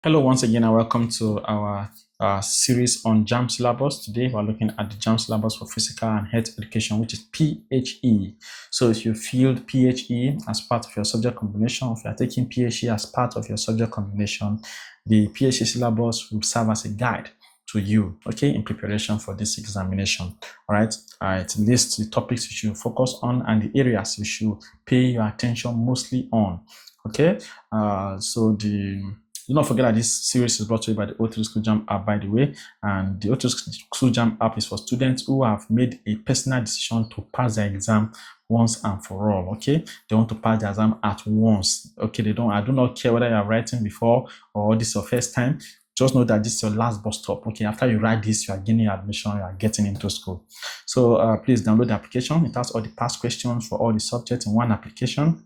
Hello once again and welcome to our series on JAMB syllabus. Today we're looking at the JAMB syllabus for physical and health education, which is PHE. So if you filled PHE as part of your subject combination, if you are taking PHE as part of your subject combination, the PHE syllabus will serve as a guide to you, okay, in preparation for this examination. All right, it lists the topics you should focus on and the areas you should pay your attention mostly on. Okay, do not forget that this series is brought to you by the O3SCHOOLS JAMB app, by the way. And the O3SCHOOLS JAMB app is for students who have made a personal decision to pass their exam once and for all. Okay, they want to pass the exam at once. Okay, I do not care whether you are writing before or this is your first time. Just know that this is your last bus stop. Okay, after you write this, you are gaining admission, you are getting into school. So please download the application. It has all the past questions for all the subjects in one application.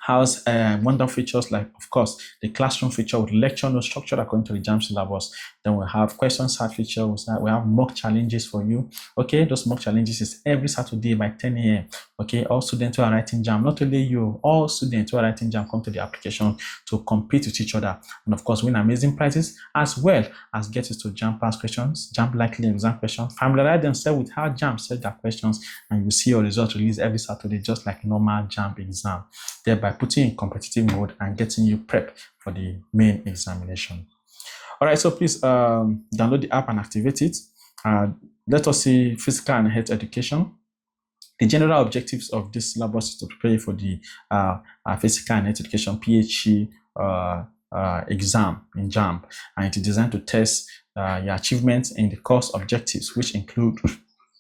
Has wonderful features like, of course, the classroom feature with lecture notes structured according to the JAMB syllabus. Then we have question start feature. We have mock challenges for you. Okay, those mock challenges is every Saturday by 10 a.m. Okay, all students who are writing JAMB, not only you, all students who are writing JAMB come to the application to compete with each other and of course win amazing prizes, as well as get into JAMB past questions, JAMB likely exam questions, familiarize themselves with how JAMB set their questions, and you see your results released every Saturday just like normal JAMB exam, thereby putting you in competitive mode and getting you prepped for the main examination. All right, so please download the app and activate it. Let us see physical and health education. The general objectives of this syllabus is to prepare you for the physical and health education PHE exam in JAMB, and it is designed to test your achievements in the course objectives, which include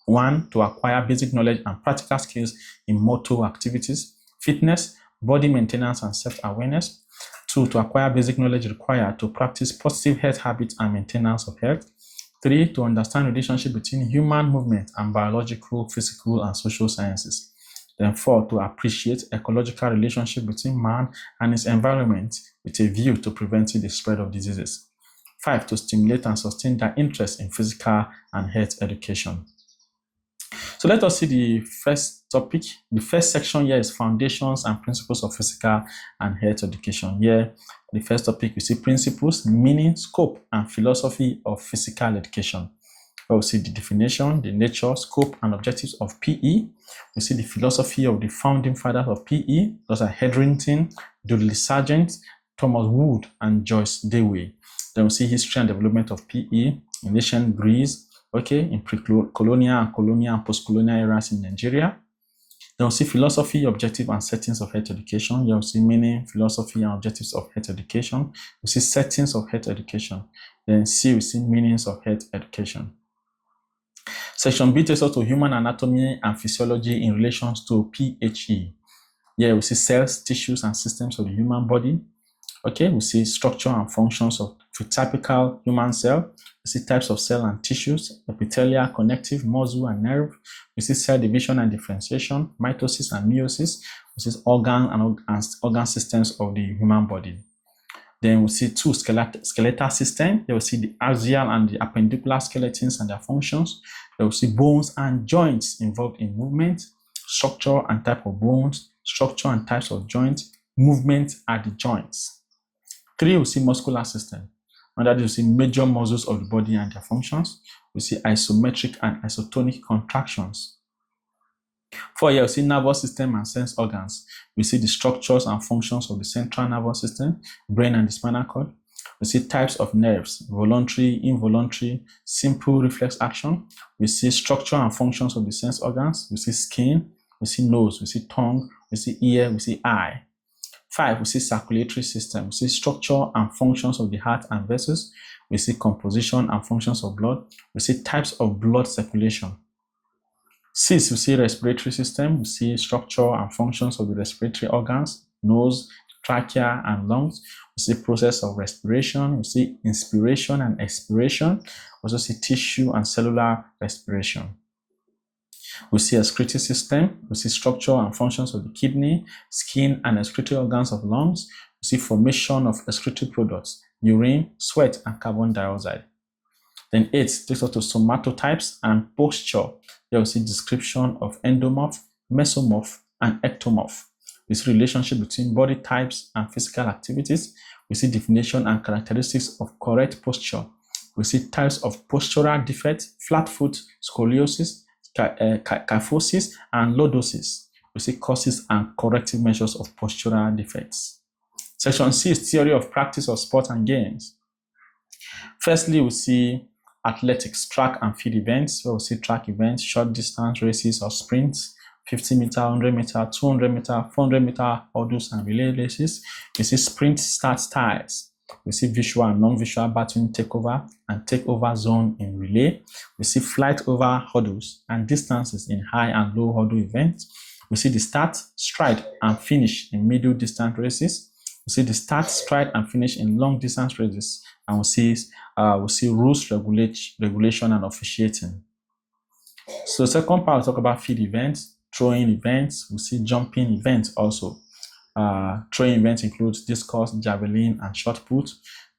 1, to acquire basic knowledge and practical skills in motor activities, fitness, body maintenance and self-awareness. 2, to acquire basic knowledge required to practice positive health habits and maintenance of health. 3, to understand the relationship between human movement and biological, physical, and social sciences. Then 4, to appreciate ecological relationship between man and his environment with a view to preventing the spread of diseases. 5, to stimulate and sustain their interest in physical and health education. So let us see the first topic. The first section here is foundations and principles of physical and health education. Here, the first topic, we see principles, meaning, scope, and philosophy of physical education. We see the definition, the nature, scope, and objectives of PE. We see the philosophy of the founding fathers of PE. Those are Hetherington, Dudley Sargent, Thomas Wood, and Joyce Dewey. Then we see history and development of PE in ancient Greece, okay, in pre-colonial and colonial and post-colonial eras in Nigeria. Then we'll see philosophy, objective, and settings of health education. You'll see meaning, philosophy, and objectives of health education. We'll see settings of health education. Then C, we see meanings of health education. Section B takes us to human anatomy and physiology in relation to PHE. Here we see cells, tissues, and systems of the human body. Okay, we see structure and functions of a typical human cell. We see types of cell and tissues, epithelial, connective, muscle, and nerve. We see cell division and differentiation, mitosis and meiosis. We see organ and organ systems of the human body. Then we see 2 skeletal systems. They will see the axial and the appendicular skeletons and their functions. They will see bones and joints involved in movement, structure and type of bones, structure and types of joints, movement at the joints. 3, we see muscular system. Under this, we see major muscles of the body and their functions. We see isometric and isotonic contractions. 4, here we see nervous system and sense organs. We see the structures and functions of the central nervous system, brain, and the spinal cord. We see types of nerves, voluntary, involuntary, simple reflex action. We see structure and functions of the sense organs. We see skin, we see nose, we see tongue, we see ear, we see eye. 5, we see circulatory system. We see structure and functions of the heart and vessels. We see composition and functions of blood. We see types of blood circulation. 6, we see respiratory system. We see structure and functions of the respiratory organs, nose, trachea, and lungs. We see process of respiration. We see inspiration and expiration. We also see tissue and cellular respiration. We see excretory system. We see structure and functions of the kidney, skin, and excretory organs of lungs. We see formation of excretory products, urine, sweat, and carbon dioxide. Then 8 takes us to somatotypes and posture. Here we see description of endomorph, mesomorph, and ectomorph. We see relationship between body types and physical activities. We see definition and characteristics of correct posture. We see types of postural defects, flat foot, scoliosis, kyphosis, and lordosis. We see causes and corrective measures of postural defects. Section C is theory of practice of sport and games. Firstly, we see athletics, track and field events, where we see track events, short distance races or sprints, 50 meter, 100 meter, 200 meter, 400 meter hurdles and relay races. We see sprint start styles. We see visual and non-visual battling takeover and takeover zone in relay. We see flight over hurdles and distances in high and low hurdle events. We see the start, stride, and finish in middle distance races. We see the start, stride, and finish in long distance races. And we see rules, regulation, and officiating. So second part, we'll talk about field events, throwing events. We see jumping events also. Throwing events includes discus, javelin, and shot put.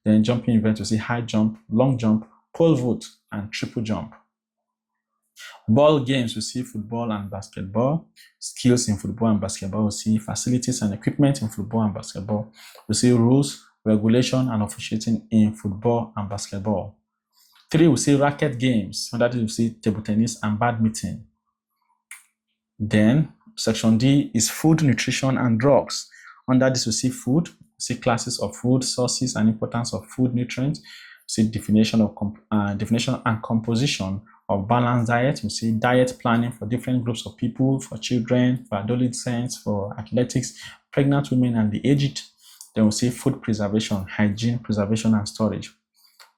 Then jumping events, we see high jump, long jump, pole vault, and triple jump. Ball games, we see football and basketball. Skills in football and basketball, we see facilities and equipment in football and basketball. We see rules, regulation, and officiating in football and basketball. 3, we see racket games. Under this, we see table tennis and badminton. Then section D is food, nutrition, and drugs. Under this, we see food, we see classes of food, sources and importance of food nutrients. We see definition and composition of balanced diet. We see diet planning for different groups of people, for children, for adolescents, for athletics, pregnant women, and the aged. Then we see food preservation, hygiene, preservation, and storage.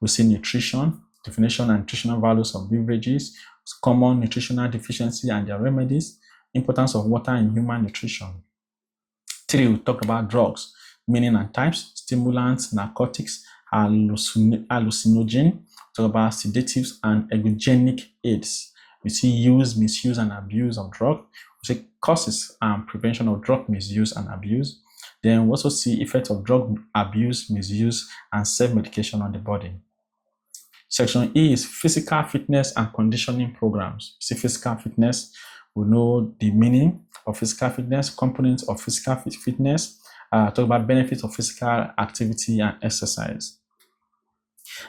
We see nutrition, definition and nutritional values of beverages, common nutritional deficiency and their remedies, importance of water in human nutrition. 3, we talk about drugs, meaning and types, stimulants, narcotics, hallucinogen, talk about sedatives and ergogenic aids. We see use, misuse, and abuse of drug. We see causes and prevention of drug misuse and abuse. Then we also see effects of drug abuse, misuse, and self-medication on the body. Section E is physical fitness and conditioning programs. See physical fitness, we know the meaning of physical fitness, components of physical fitness, talk about benefits of physical activity and exercise.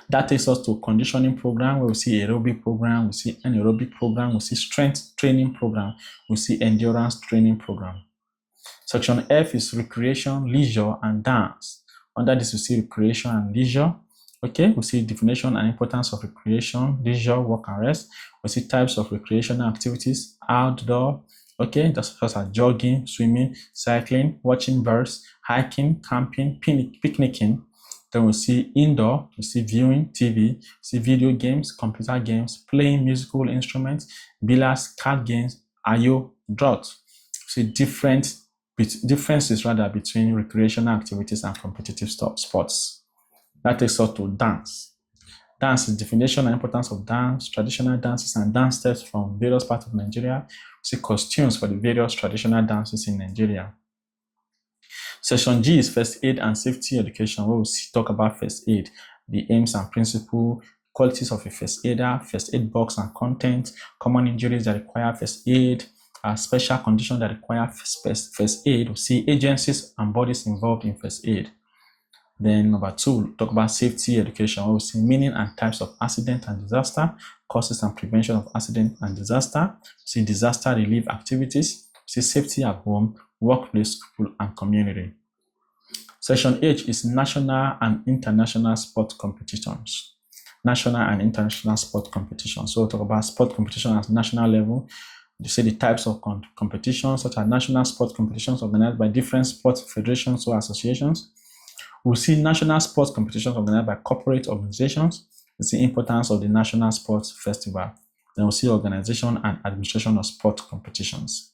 That takes us to conditioning program, where we see aerobic program, we see anaerobic program, we see strength training program, we see endurance training program. Section F is recreation, leisure, and dance. Under this, we see recreation and leisure. Okay, we see definition and importance of recreation, leisure, work, and rest. We see types of recreational activities, outdoor, okay, such as jogging, swimming, cycling, watching birds, hiking, camping, picnicking. Then we see indoor, we see viewing TV, we see video games, computer games, playing musical instruments, billiards, card games, ayo, draught. We see differences between recreational activities and competitive sports. That takes us to dance. Dance is definition and importance of dance, traditional dances and dance steps from various parts of Nigeria. We see costumes for the various traditional dances in Nigeria. Section G is first aid and safety education, where we talk about first aid, the aims and principles, qualities of a first aider, first aid box and content, common injuries that require first aid, special conditions that require first aid. We see agencies and bodies involved in first aid. Then number 2, talk about safety education, where we see meaning and types of accident and disaster, causes and prevention of accident and disaster. We see disaster relief activities. We see safety at home, workplace, school, and community. Section H is national and international sport competitions. National and international sport competitions. So we'll talk about sport competition at national level. You see the types of competitions, such as national sport competitions organized by different sports federations or associations. We'll see national sports competitions organized by corporate organizations. We'll see importance of the National Sports Festival. Then we'll see organization and administration of sport competitions.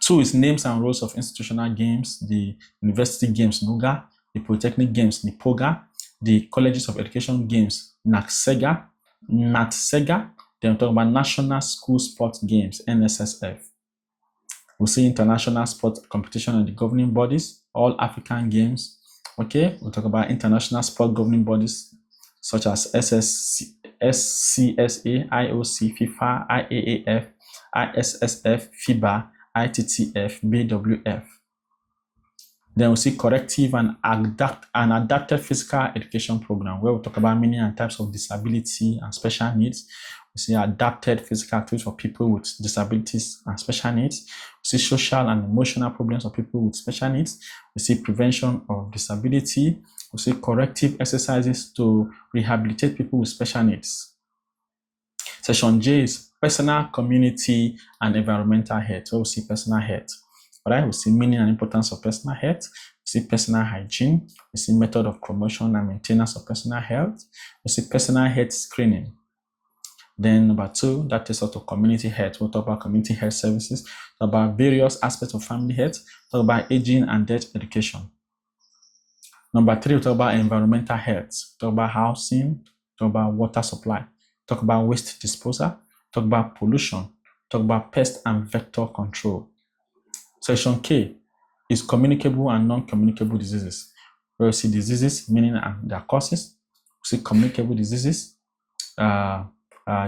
2 is names and roles of institutional games, the University Games NUGA, the Polytechnic Games NIPOGA, the Colleges of Education Games NATSEGA. Then we'll talk about National School Sports Games NSSF. We'll see international sport competition and the governing bodies, all African games. Okay, we'll talk about international sport governing bodies such as SCSA, IOC, FIFA, IAAF, ISSF, FIBA, ITTF, BWF. Then we see corrective and adapted physical education program, where we talk about meaning and types of disability and special needs. We see adapted physical activities for people with disabilities and special needs. We see social and emotional problems of people with special needs. We see prevention of disability. We see corrective exercises to rehabilitate people with special needs. Section J is personal, community, and environmental health. So we see personal health. All right, we see meaning and importance of personal health. We see personal hygiene. We see method of promotion and maintenance of personal health. We see personal health screening. Then number 2, that takes us to community health. We'll talk about community health services, talk about various aspects of family health, talk about aging and death education. Number 3, we'll talk about environmental health, talk about housing, talk about water supply, talk about waste disposal, talk about pollution, talk about pest and vector control. Section K is communicable and non-communicable diseases, where we see diseases, meaning and their causes. We see communicable diseases,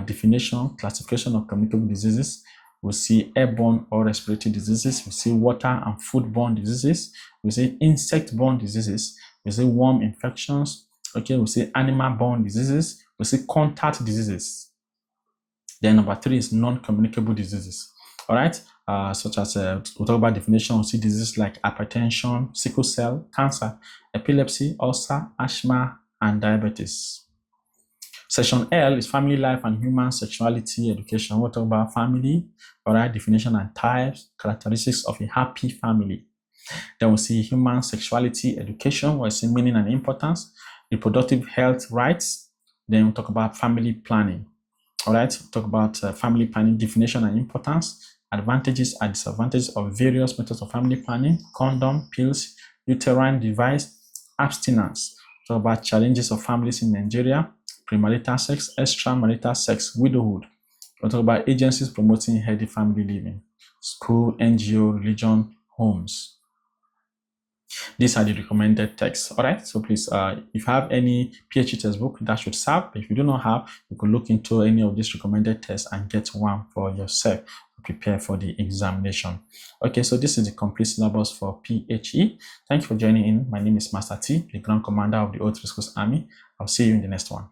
definition, classification of communicable diseases. We see airborne or respiratory diseases. We see water and foodborne diseases. We see insect-borne diseases. We see worm infections. Okay, we see animal-borne diseases. We see contact diseases. Then number 3 is non-communicable diseases. All right, such as we'll talk about definition. We see diseases like hypertension, sickle cell, cancer, epilepsy, ulcer, asthma, and diabetes. Section L is family life and human sexuality education. We'll talk about family, all right, definition and types, characteristics of a happy family. Then we'll see human sexuality education, where we see meaning and importance, reproductive health rights. Then we'll talk about family planning. All right, we'll talk about family planning, definition and importance, advantages and disadvantages of various methods of family planning, condom, pills, uterine device, abstinence. We'll talk about challenges of families in Nigeria, premarital sex, extramarital sex, widowhood. We'll talk about agencies promoting healthy family living, school, NGO, religion, homes. These are the recommended texts. All right, so please, if you have any PHE textbook, that should serve. If you do not have, you can look into any of these recommended texts and get one for yourself to prepare for the examination. Okay, so this is the complete syllabus for PHE. Thank you for joining in. My name is Master T, the Grand Commander of the O3 Schools Army. I'll see you in the next one.